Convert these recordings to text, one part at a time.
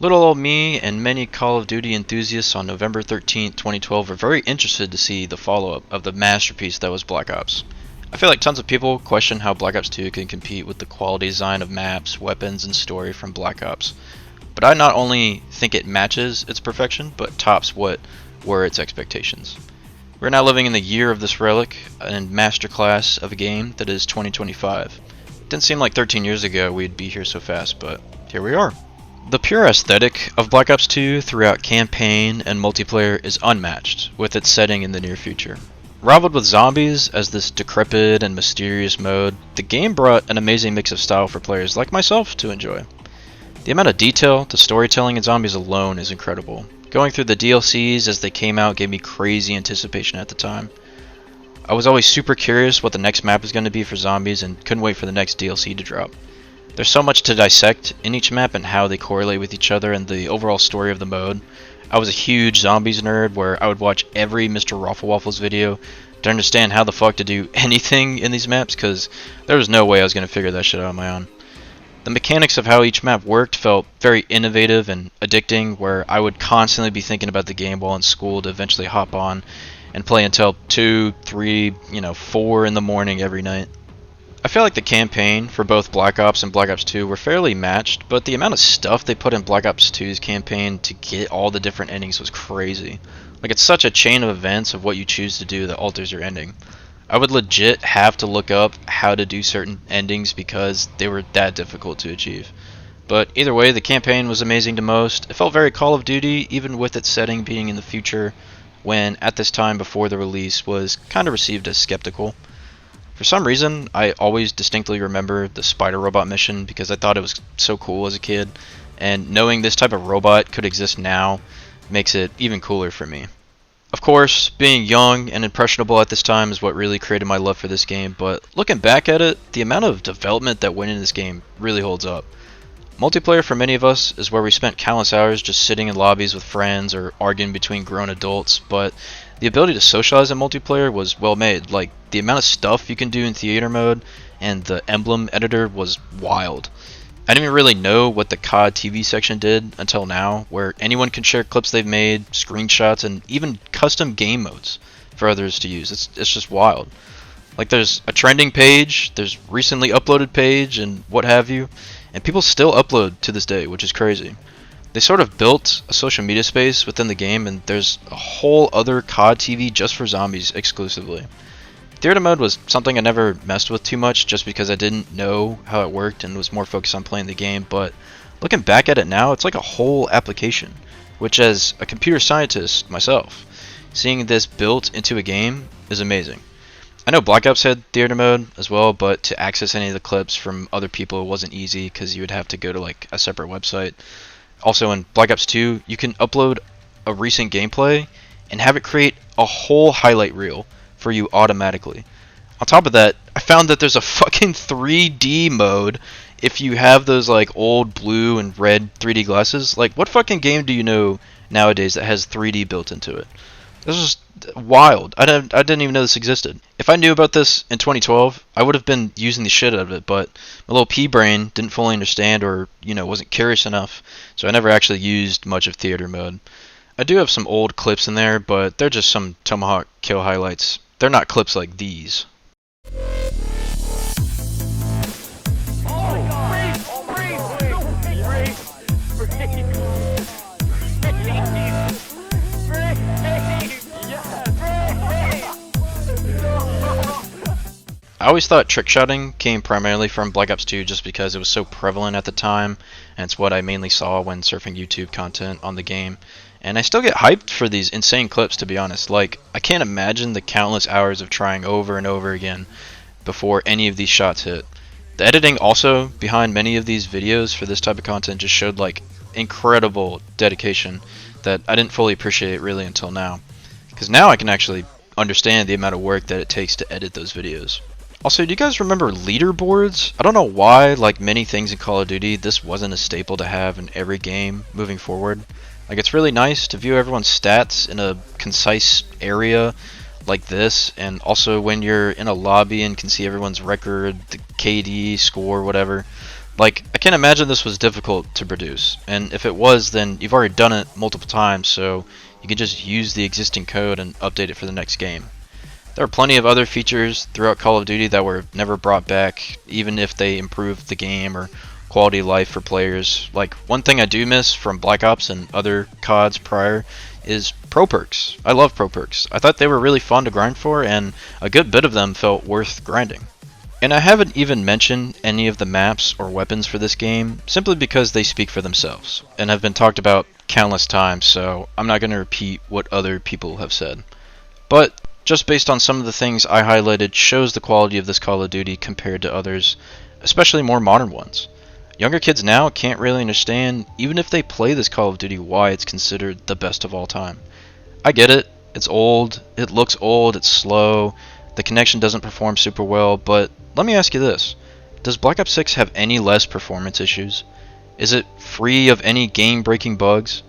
Little old me and many Call of Duty enthusiasts on November 13th, 2012 were very interested to see the follow-up of the masterpiece that was Black Ops. I feel like tons of people question how Black Ops 2 can compete with the quality design of maps, weapons, and story from Black Ops. But I not only think it matches its perfection, but tops what were its expectations. We're now living in the year of this relic and masterclass of a game that is 2025. It didn't seem like 13 years ago we'd be here so fast, but here we are. The pure aesthetic of Black Ops 2 throughout campaign and multiplayer is unmatched, with its setting in the near future. Rivaled with zombies as this decrepit and mysterious mode, the game brought an amazing mix of style for players like myself to enjoy. The amount of detail to storytelling in zombies alone is incredible. Going through the DLCs as they came out gave me crazy anticipation at the time. I was always super curious what the next map was going to be for zombies and couldn't wait for the next DLC to drop. There's so much to dissect in each map and how they correlate with each other and the overall story of the mode. I was a huge zombies nerd where I would watch every Mr. Waffles video to understand how the fuck to do anything in these maps, because there was no way I was going to figure that shit out on my own. The mechanics of how each map worked felt very innovative and addicting, where I would constantly be thinking about the game while in school to eventually hop on and play until 2, 3, 4 in the morning every night. I feel like the campaign for both Black Ops and Black Ops 2 were fairly matched, but the amount of stuff they put in Black Ops 2's campaign to get all the different endings was crazy. Like, it's such a chain of events of what you choose to do that alters your ending. I would legit have to look up how to do certain endings because they were that difficult to achieve. But either way, the campaign was amazing to most. It felt very Call of Duty, even with its setting being in the future, when at this time before the release was kind of received as skeptical. For some reason, I always distinctly remember the spider robot mission because I thought it was so cool as a kid, and knowing this type of robot could exist now makes it even cooler for me. Of course, being young and impressionable at this time is what really created my love for this game, but looking back at it, the amount of development that went into this game really holds up. Multiplayer for many of us is where we spent countless hours just sitting in lobbies with friends or arguing between grown adults, but the ability to socialize in multiplayer was well made. Like, the amount of stuff you can do in theater mode and the emblem editor was wild. I didn't even really know what the COD TV section did until now, where anyone can share clips they've made, screenshots, and even custom game modes for others to use. It's just wild. Like, there's a trending page, there's recently uploaded page, and what have you, and people still upload to this day, which is crazy. They sort of built a social media space within the game, and there's a whole other COD TV just for zombies exclusively. Theater mode was something I never messed with too much just because I didn't know how it worked and was more focused on playing the game, but looking back at it now, it's like a whole application, which as a computer scientist myself, seeing this built into a game is amazing. I know Black Ops had theater mode as well, but to access any of the clips from other people it wasn't easy because you would have to go to like a separate website. Also in Black Ops 2, you can upload a recent gameplay and have it create a whole highlight reel for you automatically. On top of that, I found that there's a fucking 3D mode if you have those like old blue and red 3D glasses. Like, what fucking game do you know nowadays that has 3D built into it? This is wild. I didn't even know this existed. If I knew about this in 2012, I would have been using the shit out of it, but my little pea brain didn't fully understand or, wasn't curious enough, so I never actually used much of theater mode. I do have some old clips in there, but they're just some Tomahawk kill highlights. They're not clips like these. I always thought trickshotting came primarily from Black Ops 2 just because it was so prevalent at the time, and it's what I mainly saw when surfing YouTube content on the game. And I still get hyped for these insane clips, to be honest. Like, I can't imagine the countless hours of trying over and over again before any of these shots hit. The editing also behind many of these videos for this type of content just showed like incredible dedication that I didn't fully appreciate really until now. Because now I can actually understand the amount of work that it takes to edit those videos. Also, do you guys remember leaderboards? I don't know why, like many things in Call of Duty, this wasn't a staple to have in every game moving forward. Like, it's really nice to view everyone's stats in a concise area like this, and also when you're in a lobby and can see everyone's record, the KD, score, whatever. Like, I can't imagine this was difficult to produce, and if it was, then you've already done it multiple times, so you can just use the existing code and update it for the next game. There are plenty of other features throughout Call of Duty that were never brought back, even if they improved the game or quality of life for players. Like, one thing I do miss from Black Ops and other CODs prior is pro perks. I love pro perks. I thought they were really fun to grind for, and a good bit of them felt worth grinding. And I haven't even mentioned any of the maps or weapons for this game, simply because they speak for themselves, and have been talked about countless times, so I'm not going to repeat what other people have said. But just based on some of the things I highlighted shows the quality of this Call of Duty compared to others, especially more modern ones. Younger kids now can't really understand, even if they play this Call of Duty, why it's considered the best of all time. I get it, it's old, it looks old, it's slow, the connection doesn't perform super well, but let me ask you this. Does Black Ops 6 have any less performance issues? Is it free of any game-breaking bugs?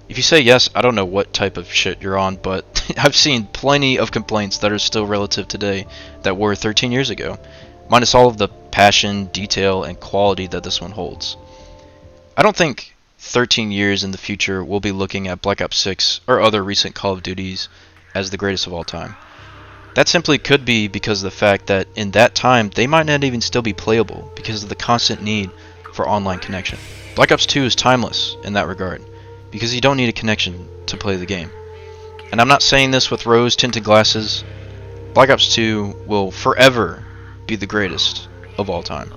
If you say yes, I don't know what type of shit you're on, but I've seen plenty of complaints that are still relative today that were 13 years ago, minus all of the passion, detail, and quality that this one holds. I don't think 13 years in the future we'll be looking at Black Ops 6 or other recent Call of Duties as the greatest of all time. That simply could be because of the fact that in that time they might not even still be playable because of the constant need for online connection. Black Ops 2 is timeless in that regard because you don't need a connection to play the game. And I'm not saying this with rose-tinted glasses. Black Ops 2 will forever be the greatest of all time.